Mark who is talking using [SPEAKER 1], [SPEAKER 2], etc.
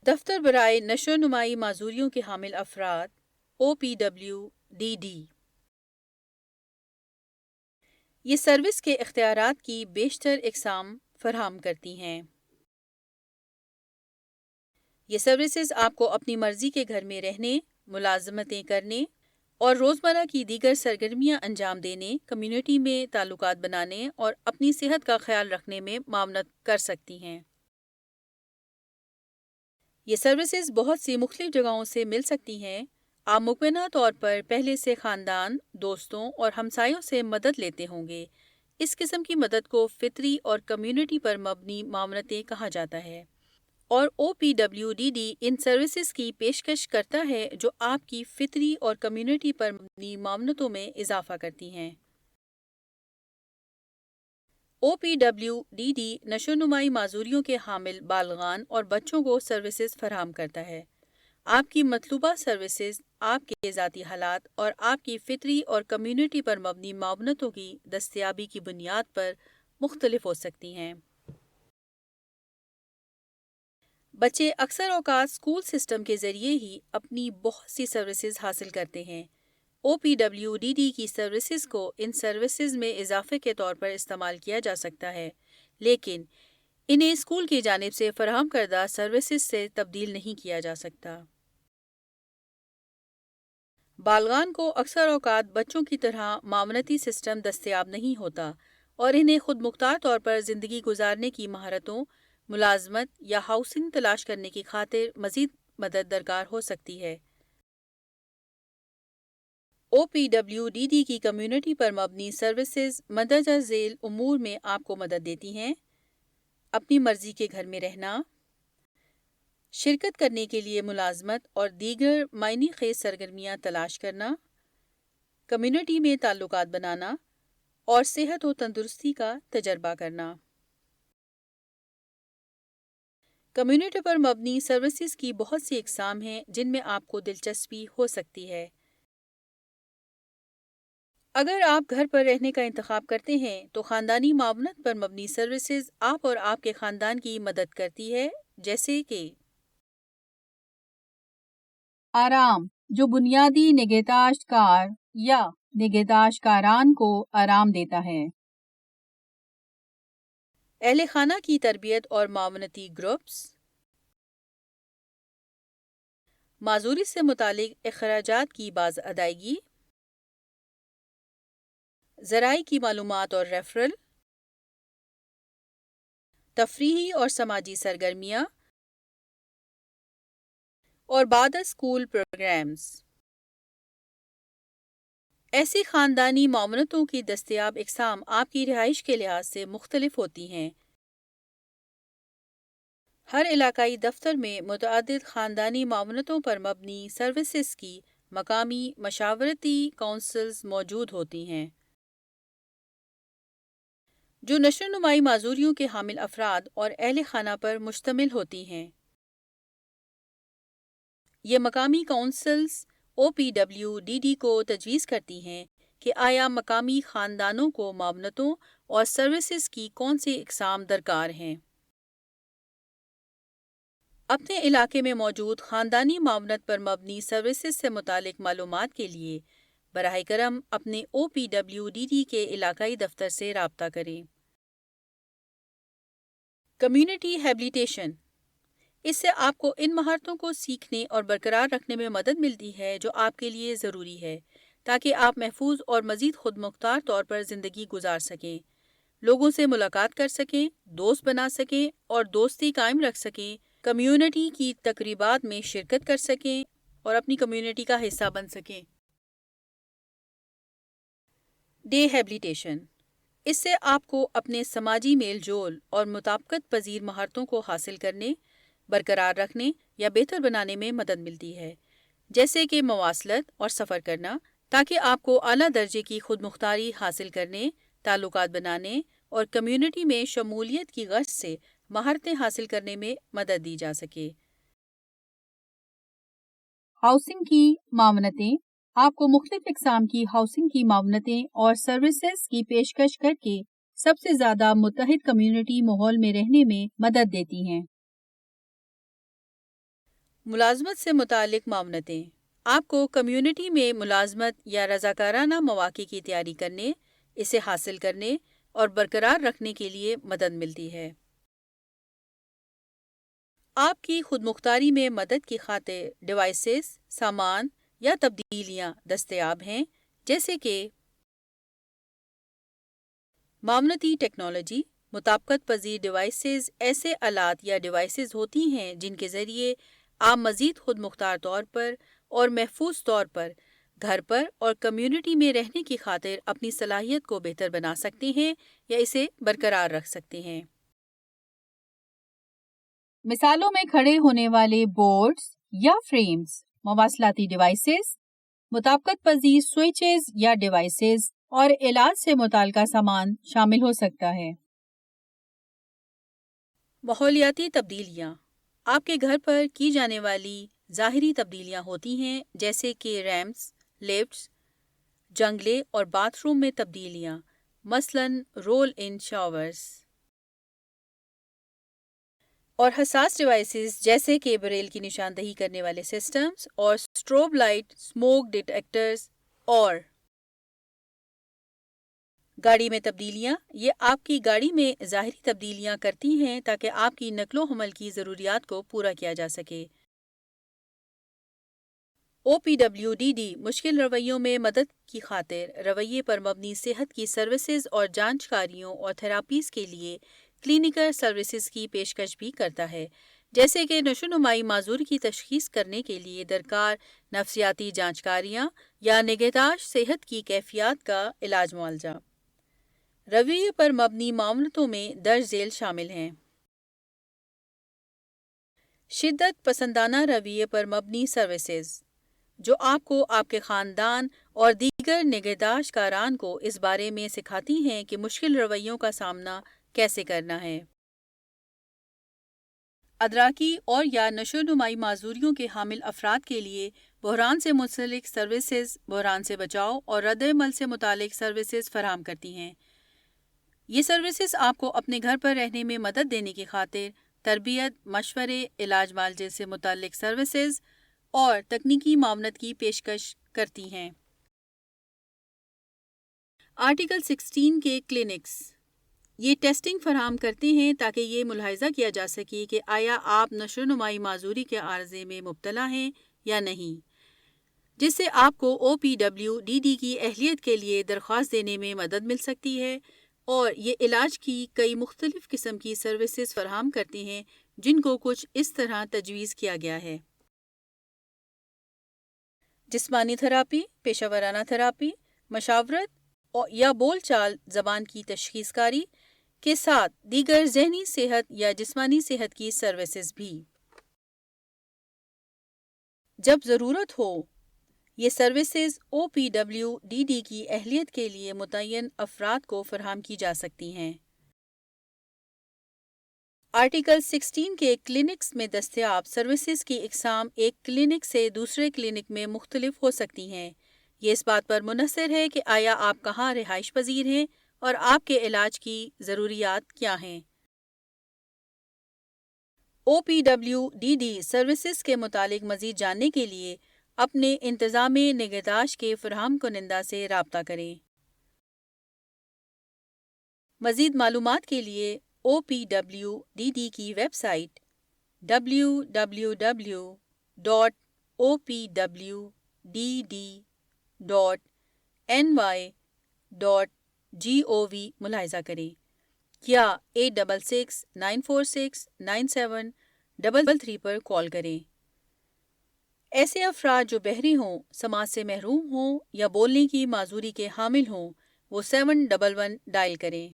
[SPEAKER 1] دفتر برائے نشر و نمائی معذوریوں کے حامل افراد OPWDD۔ یہ سروس کے اختیارات کی بیشتر اقسام فراہم کرتی ہیں۔ یہ سروسز آپ کو اپنی مرضی کے گھر میں رہنے، ملازمتیں کرنے اور روزمرہ کی دیگر سرگرمیاں انجام دینے، کمیونٹی میں تعلقات بنانے اور اپنی صحت کا خیال رکھنے میں معاونت کر سکتی ہیں۔ یہ سروسز بہت سی مختلف جگہوں سے مل سکتی ہیں۔ آپ مطمئنہ طور پر پہلے سے خاندان، دوستوں اور ہمسایوں سے مدد لیتے ہوں گے۔ اس قسم کی مدد کو فطری اور کمیونٹی پر مبنی معاونتیں کہا جاتا ہے، اور OPWDD ان سروسز کی پیشکش کرتا ہے جو آپ کی فطری اور کمیونٹی پر مبنی معاونتوں میں اضافہ کرتی ہیں۔ OPWDD نشو و نمائی معذوریوں کے حامل بالغان اور بچوں کو سروسز فراہم کرتا ہے۔ آپ کی مطلوبہ سروسز آپ کے ذاتی حالات اور آپ کی فطری اور کمیونٹی پر مبنی معاونتوں کی دستیابی کی بنیاد پر مختلف ہو سکتی ہیں۔ بچے اکثر اوقات اسکول سسٹم کے ذریعے ہی اپنی بہت سی سروسز حاصل کرتے ہیں۔ OPWDD کی سروسز کو ان سروسز میں اضافے کے طور پر استعمال کیا جا سکتا ہے، لیکن انہیں اسکول کی جانب سے فراہم کردہ سروسز سے تبدیل نہیں کیا جا سکتا۔ بالغان کو اکثر اوقات بچوں کی طرح معاونتی سسٹم دستیاب نہیں ہوتا، اور انہیں خود مختار طور پر زندگی گزارنے کی مہارتوں، ملازمت یا ہاؤسنگ تلاش کرنے کی خاطر مزید مدد درکار ہو سکتی ہے۔ OPWDD کی کمیونٹی پر مبنی سروسز مندرجہ ذیل امور میں آپ کو مدد دیتی ہیں: اپنی مرضی کے گھر میں رہنا، شرکت کرنے کے لیے ملازمت اور دیگر معنی خیز سرگرمیاں تلاش کرنا، کمیونٹی میں تعلقات بنانا اور صحت و تندرستی کا تجربہ کرنا۔ کمیونٹی پر مبنی سروسز کی بہت سی اقسام ہیں جن میں آپ کو دلچسپی ہو سکتی ہے۔ اگر آپ گھر پر رہنے کا انتخاب کرتے ہیں تو خاندانی معاونت پر مبنی سروسز آپ اور آپ کے خاندان کی مدد کرتی ہے، جیسے کہ آرام، جو بنیادی نگہداشت کار یا نگہداشت کاران کو آرام دیتا ہے۔ اہل خانہ کی تربیت اور معاونتی گروپس، معذوری سے متعلق اخراجات کی باز ادائیگی، ذرائع کی معلومات اور ریفرل، تفریحی اور سماجی سرگرمیاں اور بعد از اسکول پروگرامز۔ ایسی خاندانی معاونتوں کی دستیاب اقسام آپ کی رہائش کے لحاظ سے مختلف ہوتی ہیں۔ ہر علاقائی دفتر میں متعدد خاندانی معاونتوں پر مبنی سروسز کی مقامی مشاورتی کونسلز موجود ہوتی ہیں، جو نشو و نمائی معذوریوں کے حامل افراد اور اہل خانہ پر مشتمل ہوتی ہیں۔ یہ مقامی کونسلز OPWDD کو تجویز کرتی ہیں کہ آیا مقامی خاندانوں کو معاونتوں اور سروسز کی کون سی اقسام درکار ہیں۔ اپنے علاقے میں موجود خاندانی معاونت پر مبنی سروسز سے متعلق معلومات کے لیے براہ کرم اپنے OPWDD کے علاقائی دفتر سے رابطہ کریں۔ کمیونٹی ہیبلیٹیشن، اس سے آپ کو ان مہارتوں کو سیکھنے اور برقرار رکھنے میں مدد ملتی ہے جو آپ کے لیے ضروری ہے تاکہ آپ محفوظ اور مزید خود مختار طور پر زندگی گزار سکیں، لوگوں سے ملاقات کر سکیں، دوست بنا سکیں اور دوستی قائم رکھ سکیں، کمیونٹی کی تقریبات میں شرکت کر سکیں اور اپنی کمیونٹی کا حصہ بن سکیں۔ ڈی ہیبلیٹیشن، اس سے آپ کو اپنے سماجی میل جول اور مطابقت پذیر مہارتوں کو حاصل کرنے، برقرار رکھنے یا بہتر بنانے میں مدد ملتی ہے، جیسے کہ مواصلت اور سفر کرنا، تاکہ آپ کو اعلیٰ درجے کی خود مختاری حاصل کرنے، تعلقات بنانے اور کمیونٹی میں شمولیت کی غرض سے مہارتیں حاصل کرنے میں مدد دی جا سکے۔ ہاؤسنگ کی معاونتیں، آپ کو مختلف اقسام کی ہاؤسنگ کی معاونتیں اور سروسز کی پیشکش کر کے سب سے زیادہ متحد کمیونٹی ماحول میں رہنے میں مدد دیتی ہیں۔ ملازمت سے متعلق معاونتیں آپ کو کمیونٹی میں ملازمت یا رضاکارانہ مواقع کی تیاری کرنے، اسے حاصل کرنے اور برقرار رکھنے کے لیے مدد ملتی ہے۔ آپ کی خود مختاری میں مدد کی خاطر ڈیوائسز، سامان یا تبدیلیاں دستیاب ہیں، جیسے کہ معاونتی ٹیکنالوجی۔ مطابقت پذیر ڈیوائسز ایسے آلات یا ڈیوائسز ہوتی ہیں جن کے ذریعے آپ مزید خود مختار طور پر اور محفوظ طور پر گھر پر اور کمیونٹی میں رہنے کی خاطر اپنی صلاحیت کو بہتر بنا سکتے ہیں یا اسے برقرار رکھ سکتے ہیں۔ مثالوں میں کھڑے ہونے والے بورڈز یا فریمز، مواصلاتی ڈیوائسز، مطابقت پذیر سوئچز یا ڈیوائسز اور علاج سے متعلقہ سامان شامل ہو سکتا ہے۔ ماحولیاتی تبدیلیاں آپ کے گھر پر کی جانے والی ظاہری تبدیلیاں ہوتی ہیں، جیسے کہ ریمپس، لفٹس، جنگلے اور باتھ روم میں تبدیلیاں، مثلاً رول ان شاورز، اور حساس ڈیوائسز جیسے کہ بریل کی نشاندہی کرنے والے سسٹمز اور سٹروب لائٹ، اسموک ڈیٹیکٹرز اور گاڑی میں تبدیلیاں، یہ آپ کی گاڑی میں ظاہری تبدیلیاں کرتی ہیں تاکہ آپ کی نقل و حمل کی ضروریات کو پورا کیا جا سکے۔ OPWDD مشکل رویوں میں مدد کی خاطر رویے پر مبنی صحت کی سروسز اور جانچ کاریوں اور تھراپیز کے لیے کلینکل سروسز کی پیشکش بھی کرتا ہے، جیسے کہ نشوونمائی معذوری کی تشخیص کرنے کے لیے درکار نفسیاتی جانچ کاریاں یا نگہداشت صحت کی کیفیات کا علاج معالجہ۔ رویے پر مبنی معاملتوں میں درج ذیل شامل ہیں: شدت پسندانہ رویے پر مبنی سروسز، جو آپ کو آپ کے خاندان اور دیگر نگہداشت کاران کو اس بارے میں سکھاتی ہیں کہ مشکل رویوں کا سامنا کیسے کرنا ہے۔ ادراکی اور یا نشوونمائی معذوریوں کے حامل افراد کے لیے بحران سے منسلک سروسز بحران سے بچاؤ اور رد عمل سے متعلق سروسز فراہم کرتی ہیں۔ یہ سروسز آپ کو اپنے گھر پر رہنے میں مدد دینے کی خاطر تربیت، مشورے، علاج معالجے سے متعلق سروسز اور تکنیکی معاونت کی پیشکش کرتی ہیں۔ آرٹیکل 16 کے کلینکس یہ ٹیسٹنگ فراہم کرتے ہیں تاکہ یہ ملاحظہ کیا جا سکے کہ آیا آپ نشوونمائی معذوری کے عارضے میں مبتلا ہیں یا نہیں، جس سے آپ کو OPWDD کی اہلیت کے لیے درخواست دینے میں مدد مل سکتی ہے، اور یہ علاج کی کئی مختلف قسم کی سروسز فراہم کرتے ہیں جن کو کچھ اس طرح تجویز کیا گیا ہے: جسمانی تھراپی، پیشہ ورانہ تھراپی، مشاورت یا بول چال زبان کی تشخیص کاری کے ساتھ دیگر ذہنی صحت یا جسمانی صحت کی سروسز بھی۔ جب ضرورت ہو، یہ سروسز OPWDD کی اہلیت کے لیے متعین افراد کو فراہم کی جا سکتی ہیں۔ آرٹیکل 16 کے کلینکس میں دستیاب سروسز کی اقسام ایک کلینک سے دوسرے کلینک میں مختلف ہو سکتی ہیں۔ یہ اس بات پر منحصر ہے کہ آیا آپ کہاں رہائش پذیر ہیں اور آپ کے علاج کی ضروریات کیا ہیں۔ OPWDD سروسز کے متعلق مزید جاننے کے لیے اپنے انتظام نگہداشت کے فراہم کنندہ سے رابطہ کریں۔ مزید معلومات کے لیے OPWDD کی ویب سائٹ www.opwdd.ny.gov ملاحظہ کریں یا 8669469733 پر کال کریں۔ ایسے افراد جو بہرے ہوں، سماج سے محروم ہوں یا بولنے کی معذوری کے حامل ہوں، وہ 711 ڈائل کریں۔